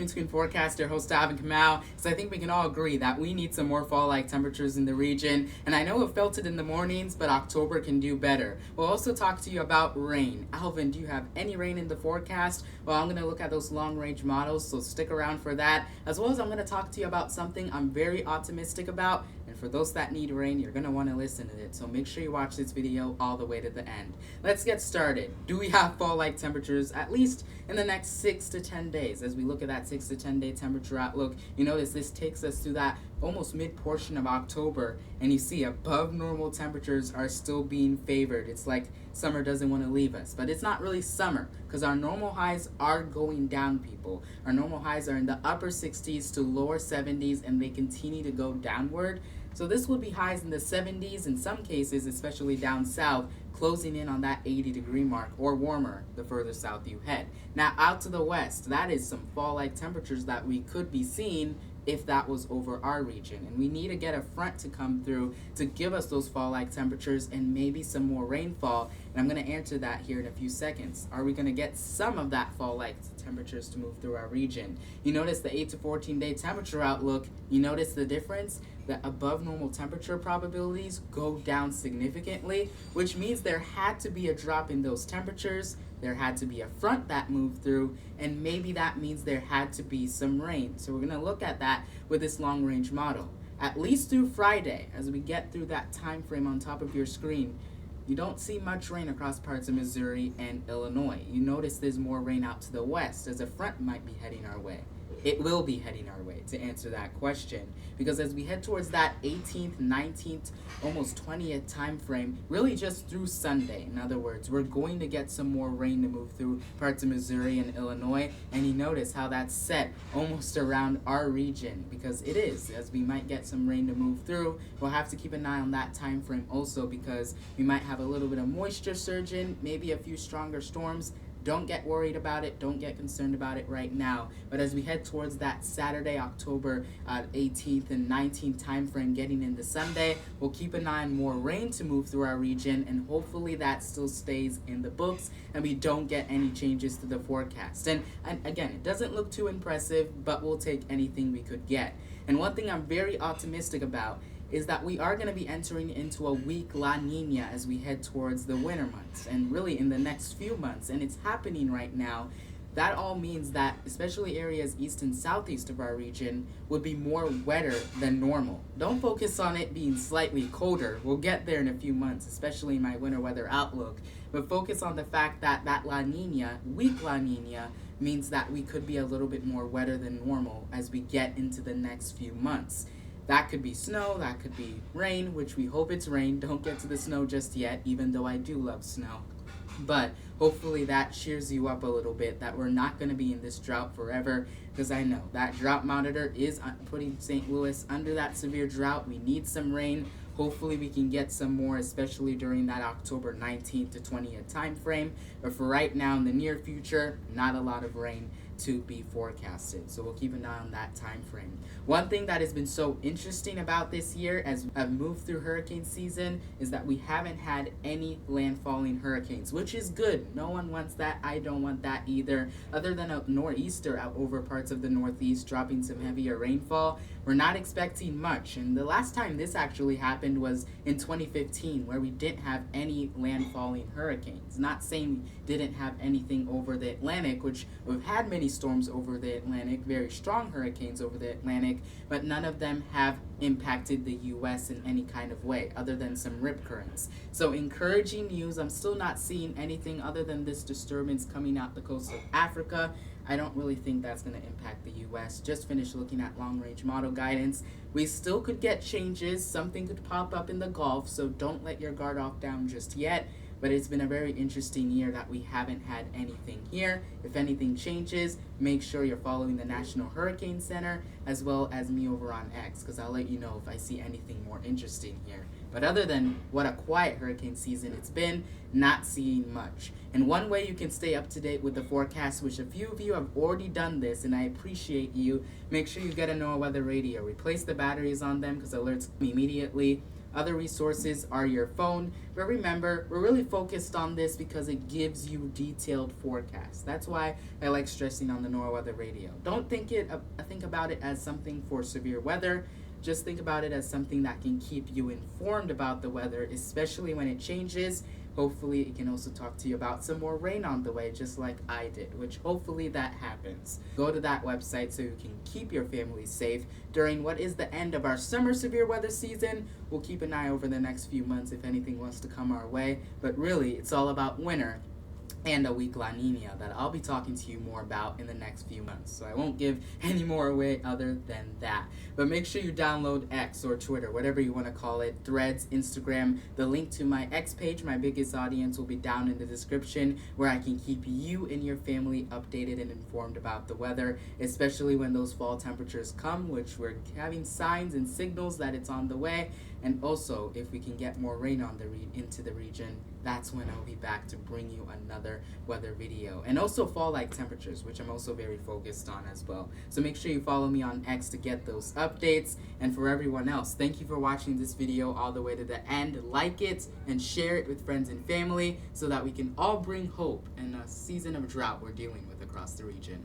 Green Screen Forecaster, host Davin Kamau. So I think we can all agree that we need some more fall-like temperatures in the region. And I know it felt it in the mornings, but October can do better. We'll also talk to you about rain. Alvin, do you have any rain in the forecast? Well, I'm going to look at those long-range models, so stick around for that. As well as I'm going to talk to you about something I'm very optimistic about. And for those that need rain, you're going to want to listen to it. So make sure you watch this video all the way to the end. Let's get started. Do we have fall-like temperatures at least in the next 6 to 10 days? As we look at that 6 to 10 day temperature outlook, you notice this takes us to that almost mid portion of October, and you see above normal temperatures are still being favored. It's like summer doesn't want to leave us, but it's not really summer because our normal highs are going down, people. Our normal highs are in the upper 60s to lower 70s, and they continue to go downward. So this would be highs in the 70s in some cases, especially down south, closing in on that 80-degree mark or warmer the further south you head. Now out to the west, that is some fall-like temperatures that we could be seeing if that was over our region. And we need to get a front to come through to give us those fall-like temperatures and maybe some more rainfall. And I'm going to answer that here in a few seconds. Are we going to get some of that fall-like temperatures to move through our region? You notice the 8 to 14 day temperature outlook. You notice the difference? The above normal temperature probabilities go down significantly, which means there had to be a drop in those temperatures. There had to be a front that moved through, and maybe that means there had to be some rain. So we're going to look at that with this long-range model. At least through Friday, as we get through that time frame on top of your screen, you don't see much rain across parts of Missouri and Illinois. You notice there's more rain out to the west as a front might be heading our way. It will be heading our way to answer that question, because as we head towards that 18th, 19th, almost 20th time frame, really just through Sunday, in other words, we're going to get some more rain to move through parts of Missouri and Illinois, and you notice how that's set almost around our region, because it is, as we might get some rain to move through. We'll have to keep an eye on that time frame also, because we might have a little bit of moisture surge in, maybe a few stronger storms. Don't get worried about it. Don't get concerned about it right now. But as we head towards that Saturday, October 18th and 19th time frame, getting into Sunday, we'll keep an eye on more rain to move through our region, and hopefully that still stays in the books and we don't get any changes to the forecast. And again, it doesn't look too impressive, but we'll take anything we could get. And one thing I'm very optimistic about is that we are going to be entering into a weak La Nina as we head towards the winter months, and really in the next few months, and it's happening right now. That all means that especially areas east and southeast of our region would be more wetter than normal. Don't focus on it being slightly colder. We'll get there in a few months, especially in my winter weather outlook. But focus on the fact that that La Nina, weak La Nina, means that we could be a little bit more wetter than normal as we get into the next few months. That could be snow, that could be rain, which we hope it's rain. Don't get to the snow just yet, even though I do love snow. But hopefully that cheers you up a little bit, that we're not going to be in this drought forever, because I know that drought monitor is putting St. Louis under that severe drought. We need some rain. Hopefully we can get some more, especially during that October 19th to 20th time frame. But for right now, in the near future, not a lot of rain to be forecasted. So we'll keep an eye on that time frame. One thing that has been so interesting about this year as I've moved through hurricane season is that we haven't had any landfalling hurricanes, which is good. No one wants that. I don't want that either. Other than a nor'easter out over parts of the northeast dropping some heavier rainfall, we're not expecting much. And the last time this actually happened was in 2015, where we didn't have any landfalling hurricanes. Not saying we didn't have anything over the Atlantic, which we've had many storms over the Atlantic, very strong hurricanes over the Atlantic, but none of them have impacted the U.S. in any kind of way, other than some rip currents. So encouraging news. I'm still not seeing anything other than this disturbance coming out the coast of Africa. I don't really think that's going to impact the U.S. Just finished looking at long-range model guidance. We still could get changes. Something could pop up in the Gulf, so don't let your guard off down just yet. But it's been a very interesting year that we haven't had anything here. If anything changes, make sure you're following the National Hurricane Center as well as me over on X, because I'll let you know if I see anything more interesting here. But other than what a quiet hurricane season it's been, not seeing much. And one way you can stay up to date with the forecast, which a few of you have already done this, and I appreciate you, make sure you get a NOAA weather radio. Replace the batteries on them because alerts me immediately. Other resources are your phone, but remember, we're really focused on this because it gives you detailed forecasts. That's why I like stressing on the NOAA weather radio. Don't think about it as something for severe weather. Just think about it as something that can keep you informed about the weather, especially when it changes. Hopefully it can also talk to you about some more rain on the way, just like I did, which hopefully that happens. Go to that website so you can keep your family safe during what is the end of our summer severe weather season. We'll keep an eye over the next few months if anything wants to come our way, but really it's all about winter and a weak La Nina that I'll be talking to you more about in the next few months. So I won't give any more away other than that. But make sure you download X or Twitter, whatever you want to call it, Threads, Instagram. The link to my X page, my biggest audience, will be down in the description, where I can keep you and your family updated and informed about the weather, especially when those fall temperatures come, which we're having signs and signals that it's on the way. And also, if we can get more rain into the region, that's when I'll be back to bring you another weather video. And also fall-like temperatures, which I'm also very focused on as well. So make sure you follow me on X to get those updates. And for everyone else, thank you for watching this video all the way to the end. Like it and share it with friends and family so that we can all bring hope in a season of drought we're dealing with across the region.